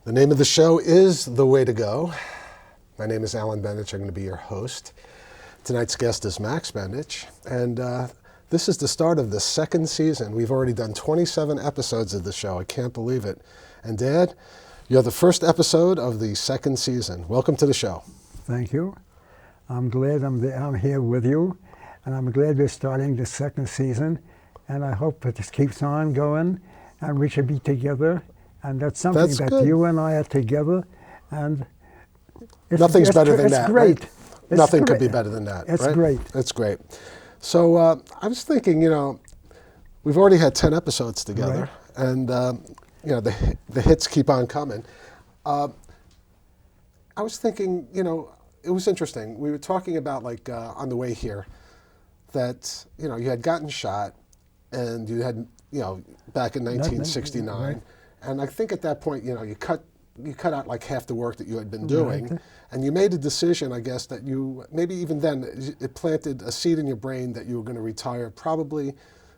The name of the show is The Way to Go. My name is Alan Bendich. I'm going to be your host. Tonight's guest is Max Bendich, and this is the start of the second season. We've already done 27 episodes of the show. I can't believe it. And Dad, you're the first episode of the second season. Welcome to the show. Thank you. I'm glad I'm here with you, and I'm glad we're starting the second season, and I hope it just keeps on going, and we should be together. And that's something that good. You and I are together, and nothing's better than that. It's great. Right? It's Nothing great. could be better than that. It's right? great. It's great. So I was thinking, we've already had 10 episodes together, right. And the hits keep on coming. I was thinking, it was interesting. We were talking about on the way here that you had gotten shot, and you had back in 1969. Right. And I think at that point, you cut out like half the work that you had been doing, right. And you made a decision, I guess, that you, maybe even then, it planted a seed in your brain that you were going to retire probably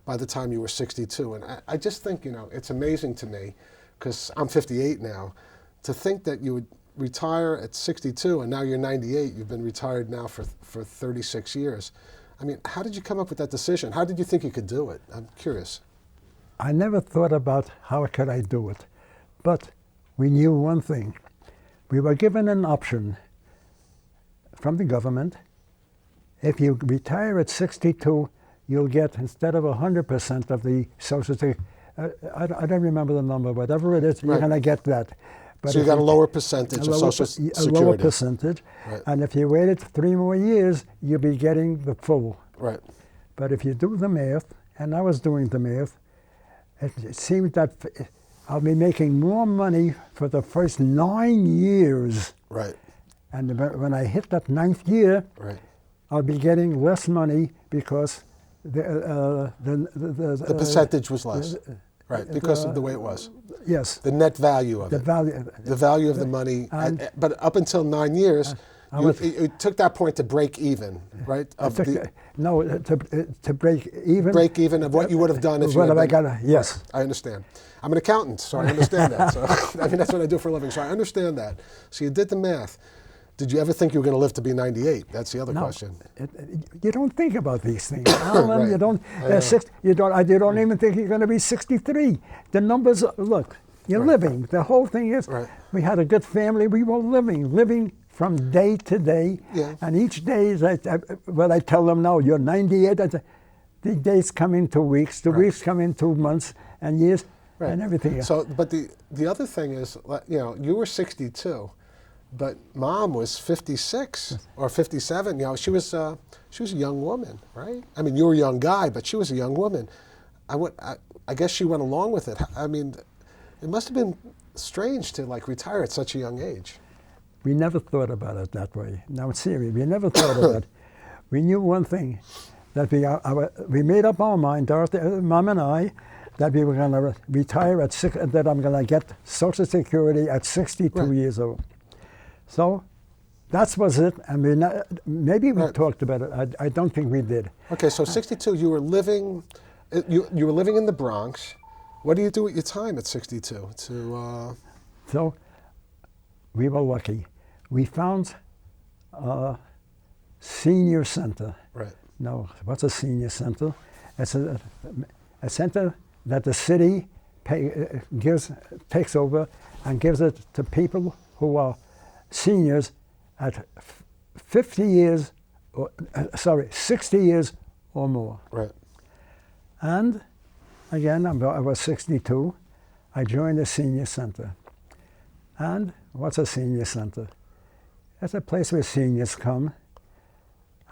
by the time you were 62. And I just think, it's amazing to me, because I'm 58 now, to think that you would retire at 62 and now you're 98, you've been retired now for 36 years. I mean, how did you come up with that decision? How did you think you could do it? I'm curious. I never thought about how could I do it, but we knew one thing. We were given an option from the government. If you retire at 62, you'll get, instead of 100% of the Social Security, I don't remember the number, whatever it is, right. You're going to get that. But so you got a lower percentage of Social Security. A lower percentage, right. And if you waited 3 more years, you'll be getting the full. Right. But if you do the math, and I was doing the math, it seemed that I'll be making more money for the first 9 years. Right. And when I hit that 9th year, right. I'll be getting less money because the percentage was less. Right, because of the way it was. Yes. The net value of it. The value of the money. But up until 9 years, it took that point to break even, right? To break even. Break even of what you would have done if you had been. Yes. I understand. I'm an accountant, so I understand that. So that's what I do for a living. So I understand that. So you did the math. Did you ever think you were going to live to be 98? That's the other question. You don't think about these things, Alan. Right. You don't. You don't even think you're going to be 63. The numbers. Look, you're living. The whole thing is. Right. We had a good family. We were living from day to day. Yeah. And each day, I tell them now, you're 98. The days come in 2 weeks. The weeks come in 2 months and years and everything else. So, but the other thing is, you were 62. But Mom was 56 or 57. She was a young woman, right? I mean, you were a young guy, but she was a young woman. I guess she went along with it. I mean, it must have been strange to retire at such a young age. We never thought about it that way. No, seriously, we never thought about it. We knew one thing, that we made up our mind, Dorothy, Mom and I, that we were going to retire at that I'm going to get Social Security at 62 years old. So that was it, and maybe we talked about it. I don't think we did. Okay, so 62, you were living, you were living in the Bronx. What do you do with your time at 62? So we were lucky. We found a senior center. Right. No, what's a senior center? It's a center that the city takes over and gives it to people who are seniors at 60 years or more. Right. And again, I was 62. I joined the senior center. And what's a senior center? It's a place where seniors come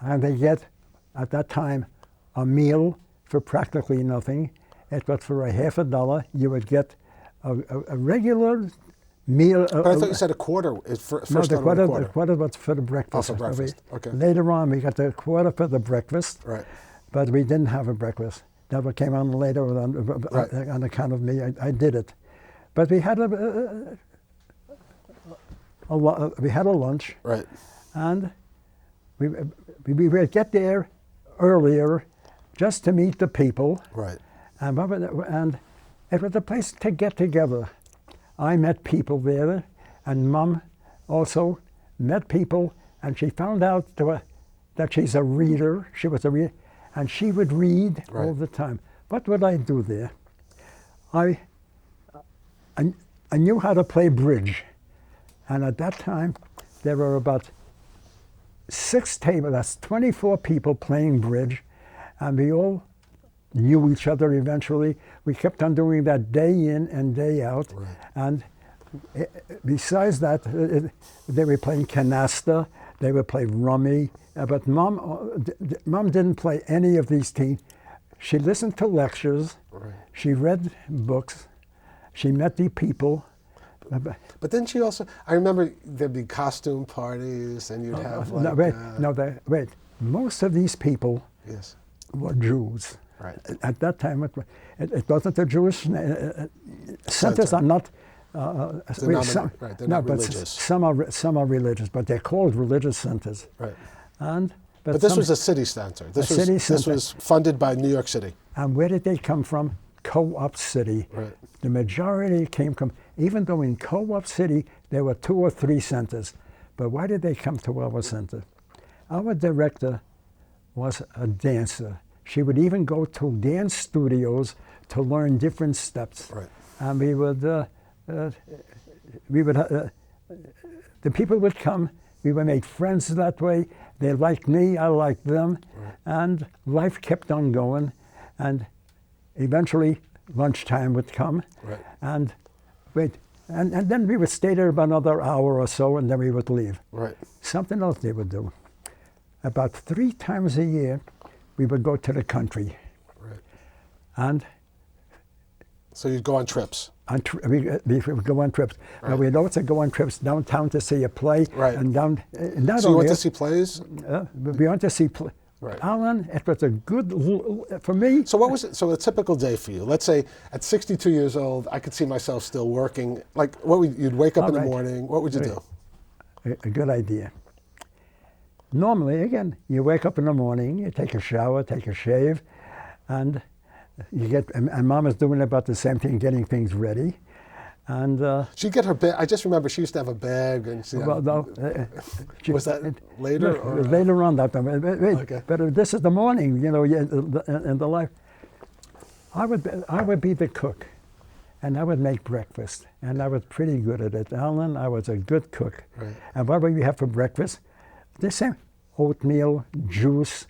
and they get, at that time, a meal for practically nothing. It was for a half $1. You would get a regular meal. But I thought you said a quarter. The quarter was for the breakfast. Oh, for breakfast. Okay. Later on, we got the quarter for the breakfast. Right. But we didn't have a breakfast. That came on later on account of me. I did it. But we had we had a lunch. Right. And we would get there earlier just to meet the people. Right. And it was a place to get together. I met people there, and Mom also met people, and she found out that she's a reader. She was a reader, and she would read all the time. What would I do there? I knew how to play bridge, and at that time there were about 6 tables. That's 24 people playing bridge, and we all knew each other eventually. We kept on doing that day in and day out. Right. And besides that, they were playing canasta, they would play rummy, but Mom didn't play any of these things. She listened to lectures, she read books, she met the people. But then she also, I remember there'd be costume parties and you'd have like... Wait. Most of these people yes. were Jews. Right. At that time, it wasn't the Jewish centers are not. They're not religious. Some are religious, but they're called religious centers. Right. But this was a city center. This was funded by New York City. And where did they come from? Co-op City. Right. The majority came from, even though in Co-op City there were 2 or 3 centers, but why did they come to our center? Our director was a dancer. She would even go to dance studios to learn different steps. Right. And the people would come, we would make friends that way. They liked me, I liked them. Right. And life kept on going. And eventually lunchtime would come. Right. And then we would stay there about another hour or so, and then we would leave. Right. Something else they would do. About 3 times a year, we would go to the country. Right. And so you'd go on trips. We would go on trips. Right. Now we'd also go on trips downtown to see a play. Right. And So you went to see plays? We went to see plays. Right. Alan, it was a good, for me. So what was it? So a typical day for you? Let's say at 62 years old, I could see myself still working. Like, you'd wake up in the morning. What would you do? A good idea. Normally, again, you wake up in the morning, you take a shower, take a shave, and and Mom is doing about the same thing, getting things ready. And she'd get her bag. I just remember she used to have a bag, and was that later? No, it was later on that time. Okay. But this is the morning, in the life. I would be the cook, and I would make breakfast, and I was pretty good at it. Alan, I was a good cook. Right. And what would we have for breakfast? The same: oatmeal, juice,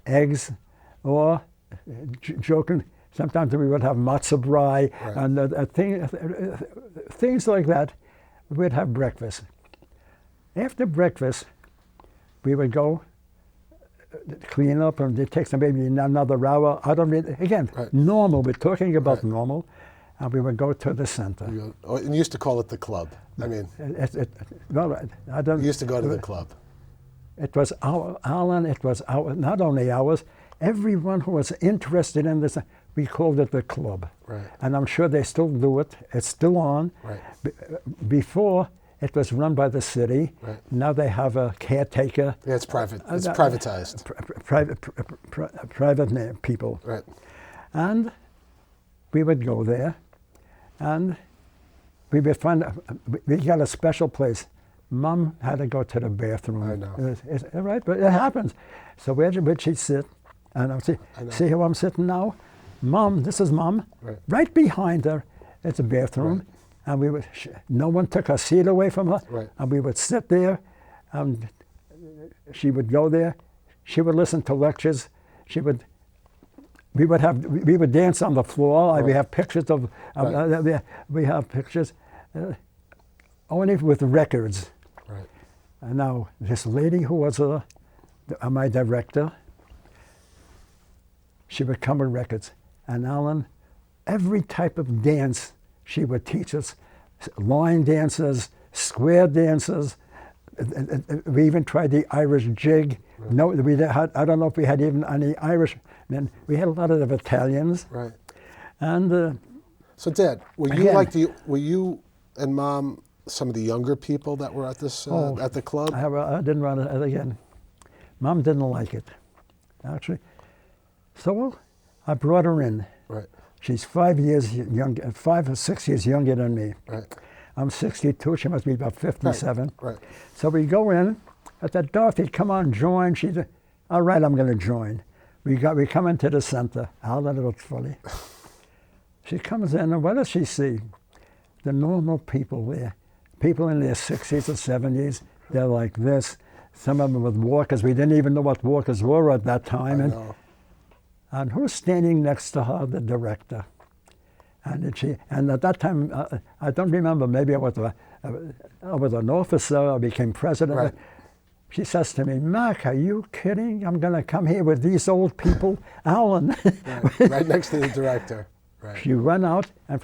eggs, or joking. Sometimes we would have matzo brie, right. and things like that. We'd have breakfast. After breakfast, we would go clean up, and it takes maybe another hour. I don't mean, again, right. Normal. We're talking about right. normal, and we would go to the center. And you used to call it the club. I mean, I don't. You used to go to the club. It was Alan. It was not only ours. Everyone who was interested in this, we called it the club. Right. And I'm sure they still do it. It's still on. Right. Before, it was run by the city. Right. Now they have a caretaker. Yeah, it's private. It's privatized. Private people. Right. And we would go there, and we would find, we got a special place. Mom had to go to the bathroom. I know. Right, but it happens. So where would she sit? And I'll see how I'm sitting now? Mom, this is Mom. Right. Right behind her, it's a bathroom. Right. And we would, no one took her seat away from her. Right. And we would sit there, and she would go there. She would listen to lectures. We would dance on the floor. Right. We have pictures of, we have pictures, only with records. Right. And now, this lady who was my director, she would come with records. And Alan, every type of dance she would teach us, line dances, square dances. We even tried the Irish jig. Right. No, I don't know if we had even any Irish men. We had a lot of Italians. Right. And so, Dad, were you and Mom some of the younger people that were at this at the club? I didn't run it again. Mom didn't like it, actually. So I brought her in. Right. She's 5 years young, 5 or 6 years younger than me. Right. I'm 62. She must be about 57. Right. So we go in. At the door, they come on, join. She said, all right, I'm going to join. We come into the center. Oh, that looks funny. She comes in, and what does she see? The normal people there. People in their 60s or 70s. They're like this. Some of them with walkers. We didn't even know what walkers were at that time. I know. And who's standing next to her? The director. And at that time, I don't remember, maybe I was an officer, I became president. Right. She says to me, Mac, are you kidding? I'm going to come here with these old people? Alan. Right next to the director. Right. She ran out, and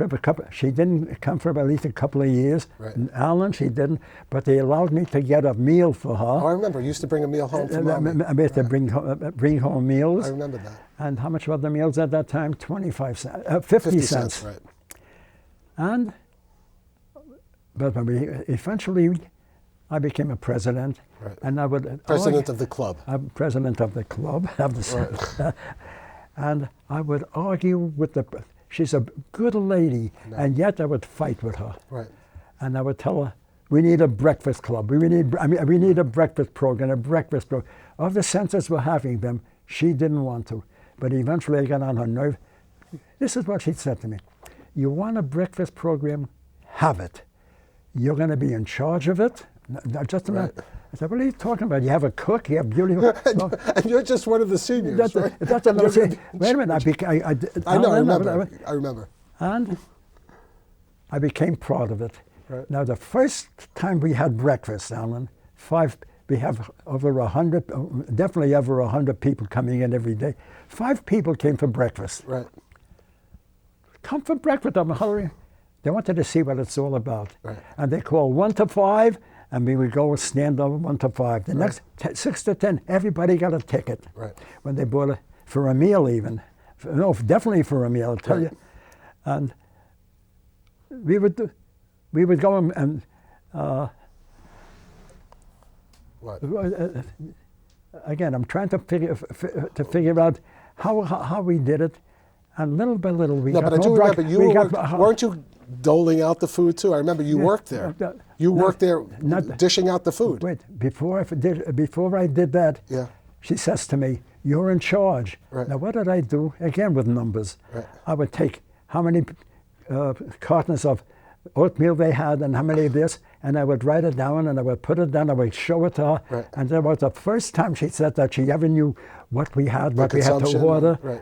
she didn't come for at least a couple of years. Right. And Alan, she didn't, but they allowed me to get a meal for her. Oh, I remember. You used to bring a meal home from Mommy. I used to bring home meals. I remember that. And how much were the meals at that time? 25 cents, 50 cents. Right. But eventually, I became a president. Right. And I would President of the club. I'm president of the club. Right. And I would argue with she's a good lady, and yet I would fight with her. Right. And I would tell her, we need a breakfast club. We need a breakfast program, a breakfast program. Other centers were having them. She didn't want to. But eventually I got on her nerve. This is what she said to me. You want a breakfast program? Have it. You're going to be in charge of it? Just a minute. I said, what are you talking about? You have a cook, you have beautiful... And you're just one of the seniors, right? That's what I was saying. Wait a minute. I remember. And I became part of it. Right. Now, the first time we had breakfast, Alan, we have over 100, definitely over 100 people coming in every day. 5 people came for breakfast. Right. Come for breakfast, I'm hungry. They wanted to see what it's all about. Right. And they called 1 to 5, and we would go stand over 1 to 5. The next 6 to 10, everybody got a ticket. Right. When they bought for a meal even. No, definitely for a meal, I'll tell you. And we would go and what? Again, I'm trying to figure out how we did it, and little by little we got. No, but I do remember you weren't you doling out the food too? I remember you worked there. You worked there dishing out the food. Wait, before I did that, she says to me, "You're in charge." Right. Now, what did I do? Again with numbers. Right. I would take how many cartons of oatmeal they had and how many of this, and I would write it down and I would put it down, I would show it to her. Right. And that was the first time she said that she ever knew what we had, what we had to order. Right.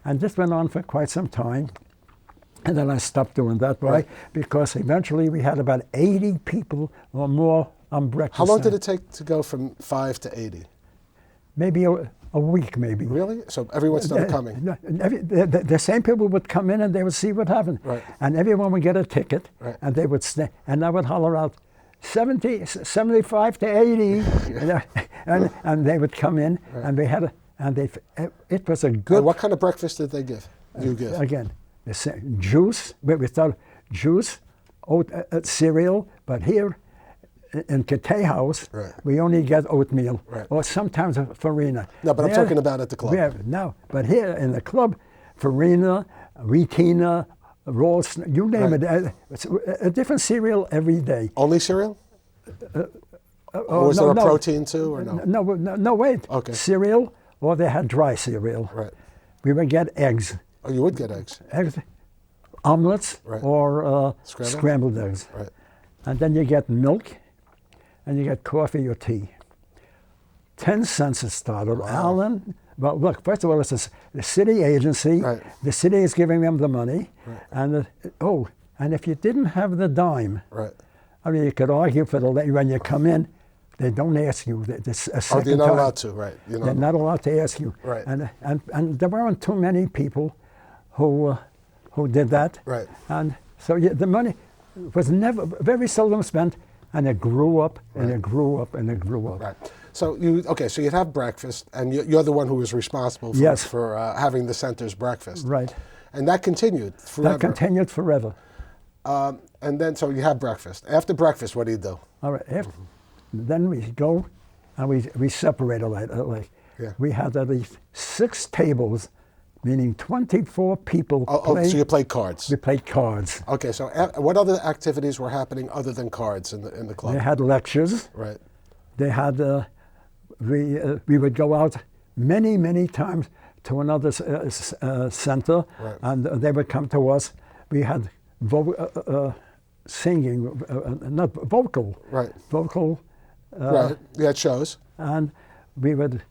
And this went on for quite some time. And then I stopped doing that, right? Because eventually we had about 80 people or more on breakfast. How long did it take to go from 5 to 80? Maybe a week, maybe. Really? So everyone started coming? The same people would come in and they would see what happened. Right. And everyone would get a ticket, right. And they would and I would holler out, 75 to 80, and they would come in, right. And they had it was a good... And what kind of breakfast did they give? You give? Again, juice, we thought juice, cereal, but here, in Cathay House, right. We only get oatmeal, right. Or sometimes farina. No, but I'm talking about at the club. No, but here in the club, farina, wheatina, rolls, you name right. it. It's a different cereal every day. Only cereal? Or was there a protein too, or no? No, wait. Okay. Cereal, or they had dry cereal. Right. We would get eggs. Oh, you would get eggs? Eggs, omelets, right. Or scrambled eggs. Right. And then you get milk. And you get coffee or tea. 10 cents it started. Wow. Alan, well, look, first of all, it's the city agency. Right. The city is giving them the money. Right. And and if you didn't have the dime, right. I mean, you could argue for when you come in, they don't ask you. They're not allowed to, right? They're not allowed to ask you. Right. And there weren't too many people who did that. Right. And so the money was very seldom spent. And it grew up, and right. It grew up, and it grew up. Right. So so you'd have breakfast, and you're the one who was responsible for having the center's breakfast. Right. And that continued forever. That continued forever. And then, so you have breakfast. After breakfast, what do you do? All right. Then we go, and we separate like. Yeah. We had at least 6 tables meaning 24 people So you played cards. We played cards. Okay, so what other activities were happening other than cards in the club? They had lectures. Right. They had, we would go out many times to another center, Right. and they would come to us. We had singing, not vocal. Right. Vocal. Right. Yeah, it shows. And we would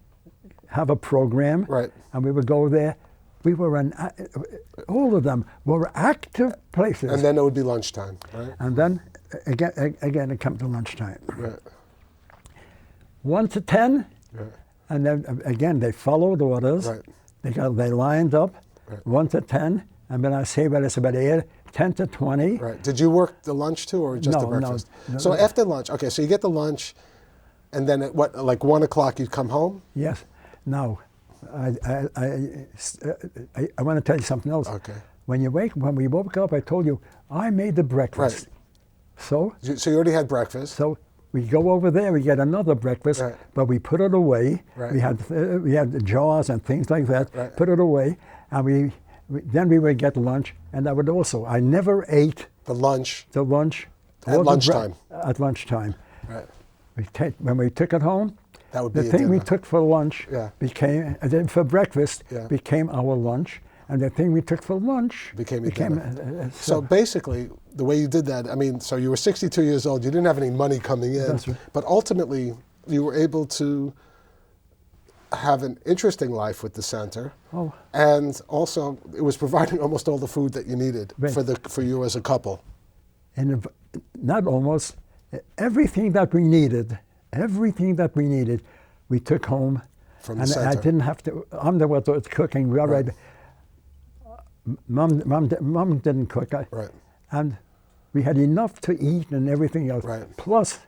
have a program. Right. And we would go there. We were all of them were active places. And then it would be lunchtime, right? And then again it came to lunchtime. Right. 1 to 10, Right. and then again they followed orders. Right. They lined up. Right. 1 to 10, and then I say, well, it's about 8, 10 to 20. Right. Did you work the lunch too, or just the breakfast? No. So after lunch, okay, so you get the lunch, and then at what, like 1 o'clock, you'd come home? Yes. Now, I want to tell you something else. Okay. When we woke up, I told you I made the breakfast. Right. So you already had breakfast. So we go over there, we get another breakfast, Right. but we put it away. Right. We had jars and things like that. Right. Put it away, and then we would get lunch, and I never ate The lunch. the lunch At or the lunchtime. at lunchtime. Right. When we took it home, That would be the a thing we dinner. took for lunch Yeah. became, and then for breakfast Yeah. became our lunch, and the thing we took for lunch Became your dinner. So basically, the way you did that, I mean, so you were 62 years old, you didn't have any money coming in, That's right. but ultimately you were able to have an interesting life with the center, Oh. and also it was providing almost all the food that you needed Right. for you as a couple. And not almost everything that we needed, we took home. From the And I center. didn't have to. I'm the one that was cooking. We already. Mom didn't cook. Right. And we had enough to eat and everything else. Right. Plus,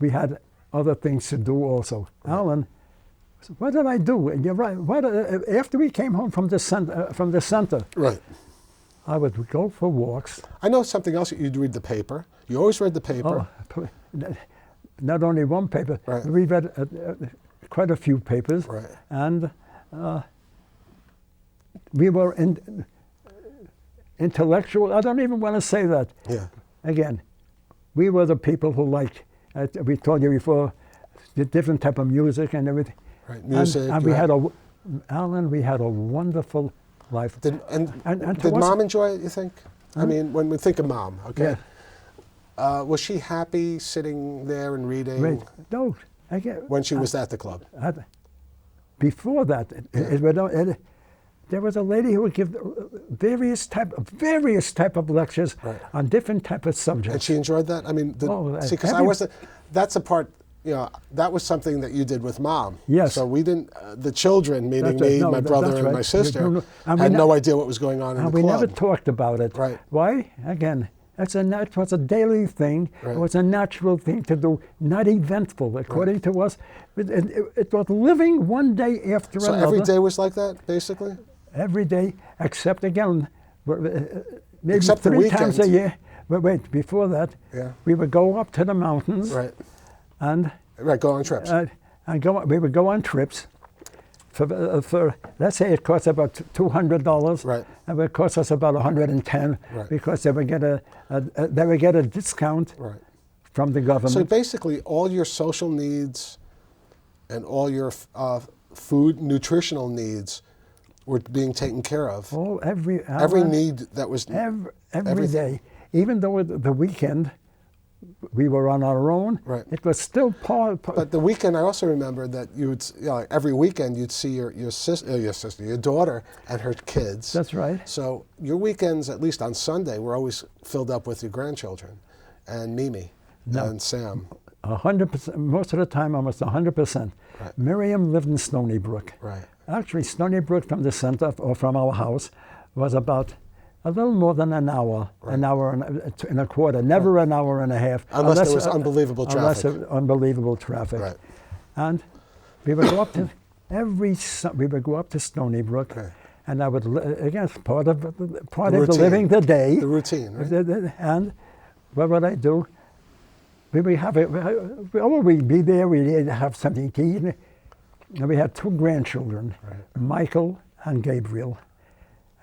we had other things to do also. Right. Alan, what did I do? And you're right. After we came home from the center, Right. I would go for walks. I know something else. You'd read the paper. You always read the paper. Oh, not only one paper. Right. We read quite a few papers. Right. And we were intellectual. I don't even want to say that. Yeah. Again, we were the people who liked, we told you before, the different type of music and everything. Right. Music. And we had we had a wonderful life. Did to us- Mom enjoy it, you think? I mean, when we think of Mom, okay? Was she happy sitting there and reading Right. No, again, when she was at the club? before that, there was a lady who would give various type of lectures Right. on different type of subjects. And she enjoyed that? I mean, see, because I wasn't, that's a part, that was something that you did with Mom. Yes. So we didn't, the children, meaning That's right. me, No, my that's brother, and right. my sister, And had we no idea what was going on in the And we club. never talked about it. Right. Why? Again, it was a daily thing. Right. It was a natural thing to do, not eventful. According to us, it was living one day after So another. every day was like that, basically? Every day, except again, maybe Except the 3 times a weekend. year. But wait, before that, Yeah. we would go up to the mountains Right. and Right, go on trips. we would go on trips. For let's say it cost about $200, Right. and it would cost us about $110 Right. because they would get a discount Right. from the government. So basically, all your social needs and all your food, nutritional needs were being taken care of. Every need that was every everything. day, even though the weekend we were on our own, Right. it was still part. But the weekend, I also remember that you would, like every weekend, you'd see your daughter and her kids. That's right. So your weekends, at least on Sunday, were always filled up with your grandchildren, and Mimi and Sam. 100%. Most of the time, almost 100%. Right. Miriam lived in Stony Brook. Right. Actually, Stony Brook from the center or from our house was about a little more than an hour, Right. an hour and a quarter, never an hour and a half. Unless there was unbelievable Unless traffic. unbelievable traffic. Right. And we would go up to we would go up to Stony Brook, Okay. and I would again part of the routine. living the day. The routine, right? And what would I do? We'd be there. We'd have something to eat. And we had 2 grandchildren, Right. Michael and Gabriel.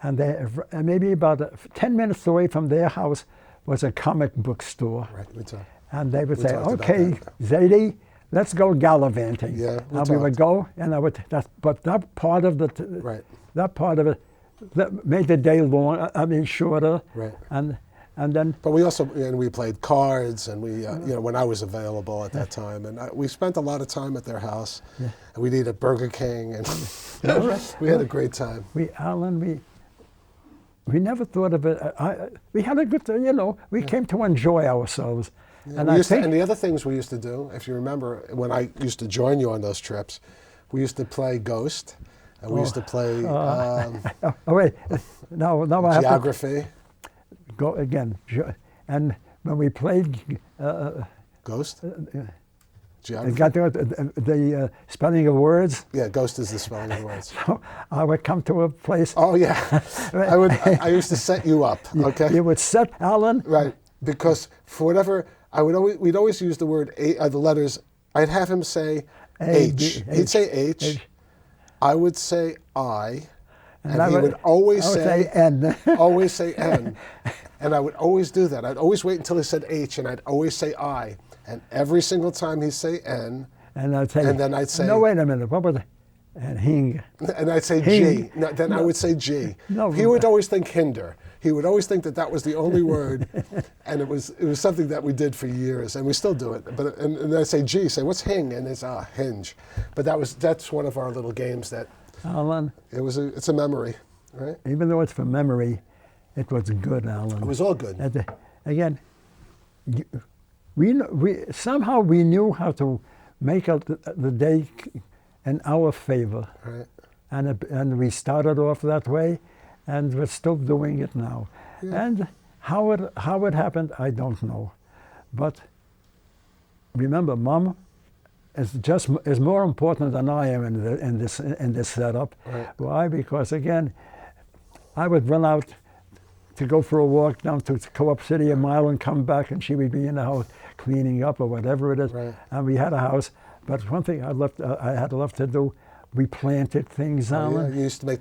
And they, maybe about 10 minutes away from their house was a comic book store. Right. And they would we say, talked about okay, Zadie, let's go gallivanting. Yeah, and we would go, and I would, but that part of the, Right. that part of it, that made the day long, shorter. Right. And then. But we also, we played cards, and we, when I was available at that time, and we spent a lot of time at their house. Yeah. And we'd eat at Burger King, and we had a great time. We never thought of it. We had a good, we came to enjoy ourselves. Yeah, and and the other things we used to do, if you remember, when I used to join you on those trips, we used to play Ghost, and we used to play Geography. Go again. And when we played Ghost? I Geography? got the spelling of words. Yeah, Ghost is the spelling of words. So I would come to a place. Oh yeah, I used to set you up. Okay. You would set Alan. Right, because for whatever we'd always use the word the letters. I'd have him say H. He'd say H. I would say I, and he would always say N. Always say N, and I would always do that. I'd always wait until he said H, and I'd always say I. And every single time he'd say N, and I'd say, and then I'd say, no, wait a minute, what was it? And Hing. And I'd say Hing. G. No, then I would say G. No, he would always think hinder. He would always think that was the only word, and it was something that we did for years, and we still do it. But and then I'd say G. Say what's Hing? And it's hinge. But that's one of our little games that. Alan. It's a memory, right? Even though it's from memory, it was good, Alan. It was all good. Again. Somehow we knew how to make the day in our favor, right. and we started off that way, and we're still doing it now. Yeah. And how it happened, I don't know, but remember, Mom is more important than I am in this setup. Right. Why? Because again, I would run out to go for a walk down to Co-op City a mile and come back, and she would be in the house cleaning up or whatever it is. Right. And we had a house. But one thing I had loved to do, we planted things, Alan. Yeah, you used to make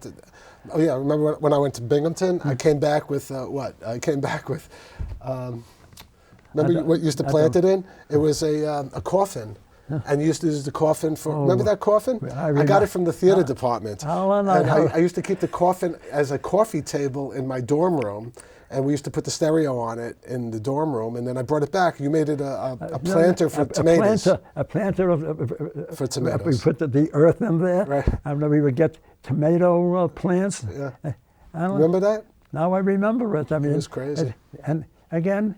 remember when I went to Binghamton? I came back with what? I came back with, remember what you used to plant it in? It was a coffin. And you used to use the coffin for, remember that coffin? I got it from the theater department. Alan, and I used to keep the coffin as a coffee table in my dorm room, and we used to put the stereo on it in the dorm room, and then I brought it back. You made it a planter for tomatoes. A planter for tomatoes. We put the earth in there, right. And then we would get tomato plants. Yeah. Remember that? Now I remember it. I mean, it was crazy. And again,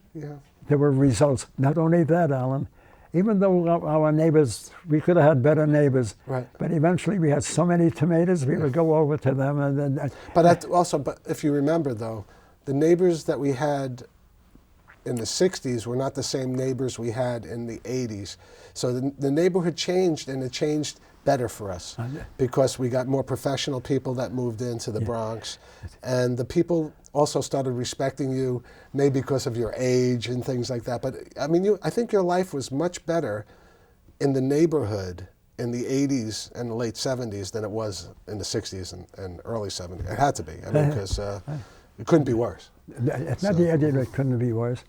there were results. Not only that, Alan, even though our neighbors, we could have had better neighbors, right. But eventually we had so many tomatoes, we would go over to them. And then. But if you remember, though, the neighbors that we had in the 60s were not the same neighbors we had in the 80s. So the neighborhood changed, and it changed better for us because we got more professional people that moved into the Bronx. And the people also started respecting you, maybe because of your age and things like that. But I mean, I think your life was much better in the neighborhood in the 80s and the late 70s than it was in the 60s and early 70s. It had to be, I mean, because it couldn't be worse. It's not the idea that it couldn't be worse.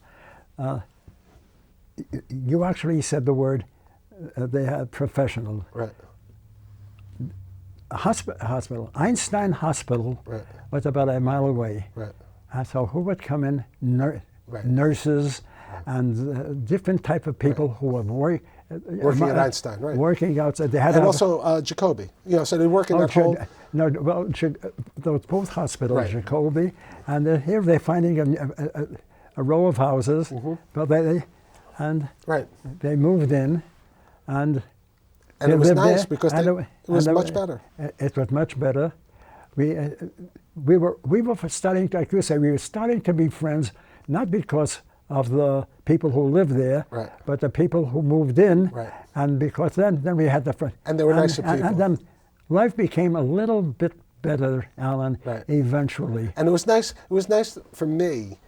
You actually said the word, they had professional. Right. A hospital, Einstein Hospital, right. was about a mile away. Right. And so who would come in? Right. Nurses and different type of people who were working at Einstein, right? Working outside. They had and also Jacoby. So they work in that whole. No, well, those both hospitals, right. Jacoby, and here they're finding a row of houses, but they right. They moved in, and it was nice because it was much better. It was much better. We were starting, like you say, we were starting to be friends, not because of the people who lived there, right. but the people who moved in, right. And because then we had the friends. And they were nicer people. And then life became a little bit better, Alan, right. eventually. And it was nice for me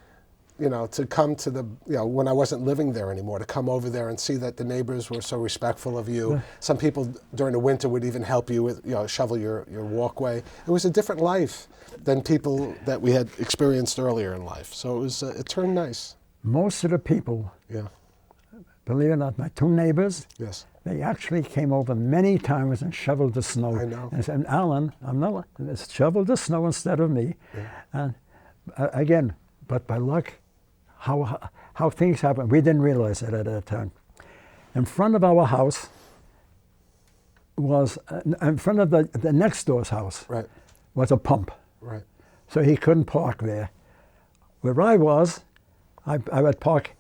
to come to the, when I wasn't living there anymore, to come over there and see that the neighbors were so respectful of you. Yeah. Some people during the winter would even help you with, shovel your walkway. It was a different life than people that we had experienced earlier in life. So it turned nice. Most of the people, Yeah. believe it or not, my two neighbors, Yes. they actually came over many times and shoveled the snow. I know. And said, Alan, shovel the snow instead of me. Yeah. And again, but by luck, how things happen, we didn't realize it at that time. In front of our house was, in front of the next door's house, Right. was a pump. Right. So he couldn't park there. Where I was, I would park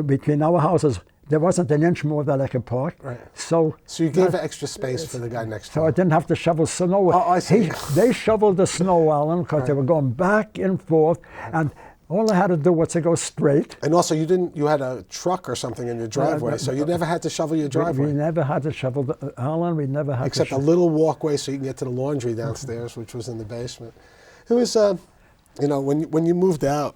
between our houses. There wasn't an inch more that I could park. Right. So you gave extra space for the guy next door. I didn't have to shovel snow. Oh, I see. They shoveled the snow, Alan, because they were going back and forth, and all I had to do was to go straight. And also, you had a truck or something in your driveway, so you never had to shovel your driveway. We never had to shovel, Alan, we never had Except to a little walkway so you can get to the laundry downstairs, which was in the basement. It was, when you moved out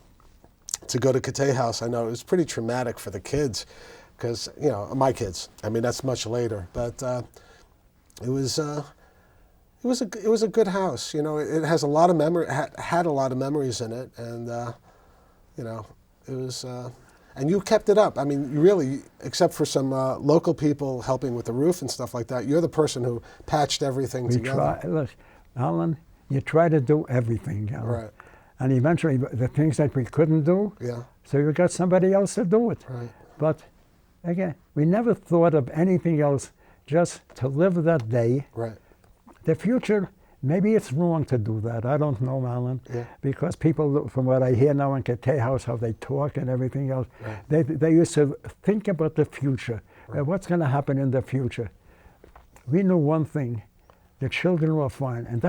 to go to Cathay House, I know it was pretty traumatic for the kids, because, my kids, I mean, that's much later, but it was a good house. It has a lot of had a lot of memories in it, and it was, and you kept it up. I mean, you really, except for some local people helping with the roof and stuff like that, you're the person who patched everything together. Look, Alan, you try to do everything, Alan. Right. And eventually, the things that we couldn't do, Yeah. so you got somebody else to do it. Right. But again, we never thought of anything else, just to live that day. Right. The future, maybe it's wrong to do that. I don't know, Alan, Yeah. because people, from what I hear now in Cathay House, how they talk and everything else, Right. they used to think about the future. Right. What's going to happen in the future? We knew one thing: the children were fine, and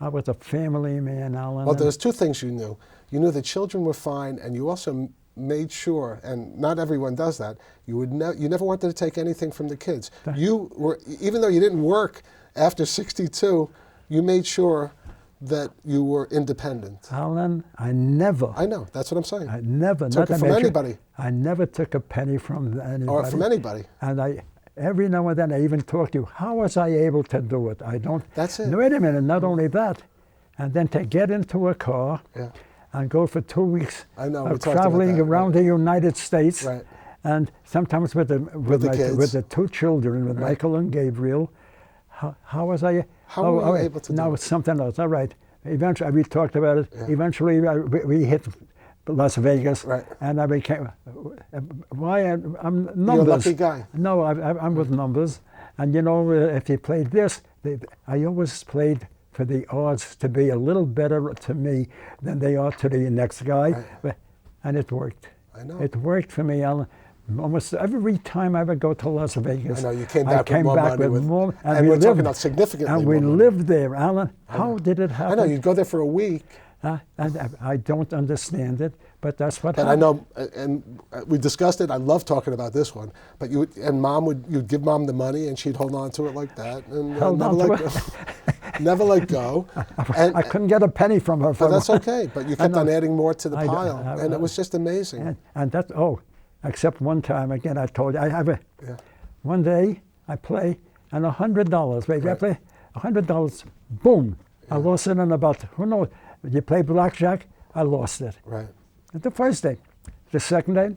I was a family man, Alan. Well, there's two things you knew. You knew the children were fine, and you also made sure, and not everyone does that, you never wanted to take anything from the kids. You were, even though you didn't work after 62, you made sure that you were independent. Alan, I never. I know, that's what I'm saying. I never Took it from anybody. I never took a penny from anybody. Or from anybody. And every now and then I even talk to you, how was I able to do it? I don't. That's it. No, wait a minute, not only that, and then to get into a car and go for 2 weeks I know, we of talked about traveling that, around the United States, Right. and sometimes with kids. with the two children, with Michael and Gabriel. How was I? How were you able to do Now it? it's something else. All right. Eventually, we talked about it. Yeah. Eventually, we hit Las Vegas, Right. and I became. I'm numbers. You're a lucky guy. No, I'm with numbers, and if you played this, I always played for the odds to be a little better to me than they are to the next guy, and it worked. I know. It worked for me, Alan. Almost every time I would go to Las Vegas, I know, you came I back came with more back money. with more, And we we're talking lived, about significantly and we more money. lived there, Alan. How did it I happen? know, you'd go there for a week. And I don't understand it, but that's what And happened. I know, and we discussed it. I love talking about this one. But you'd give mom the money, and she'd hold on to it like that, and Held never on to let it. go. Never let go. And, I couldn't get a penny from her. but that's okay. But you kept know. on adding more to the I know. pile, and it was just amazing. And that, except one time, again, I told you, I have Yeah. one day I play, and $100, baby, I Right. play $100, boom, I lost it in about, who knows, you play blackjack, I lost it. Right. The first day. The second day,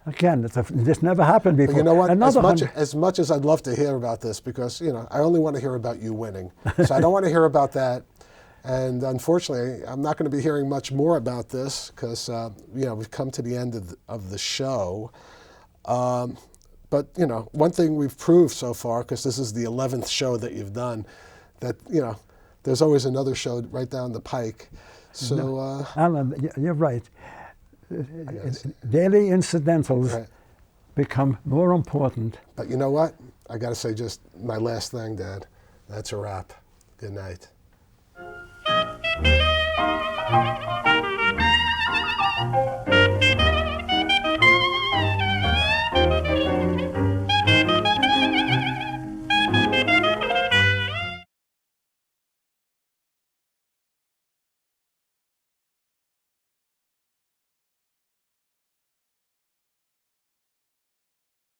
again, this never happened before. But you know what? Another As much as I'd love to hear about this, because I only want to hear about you winning, so I don't want to hear about that. And unfortunately, I'm not going to be hearing much more about this because we've come to the end of the show. But one thing we've proved so far, because this is the 11th show that you've done, that there's always another show right down the pike. So, Alan, you're right. Daily incidentals become more important. But you know what? I got to say just my last thing, Dad. That's a wrap. Good night.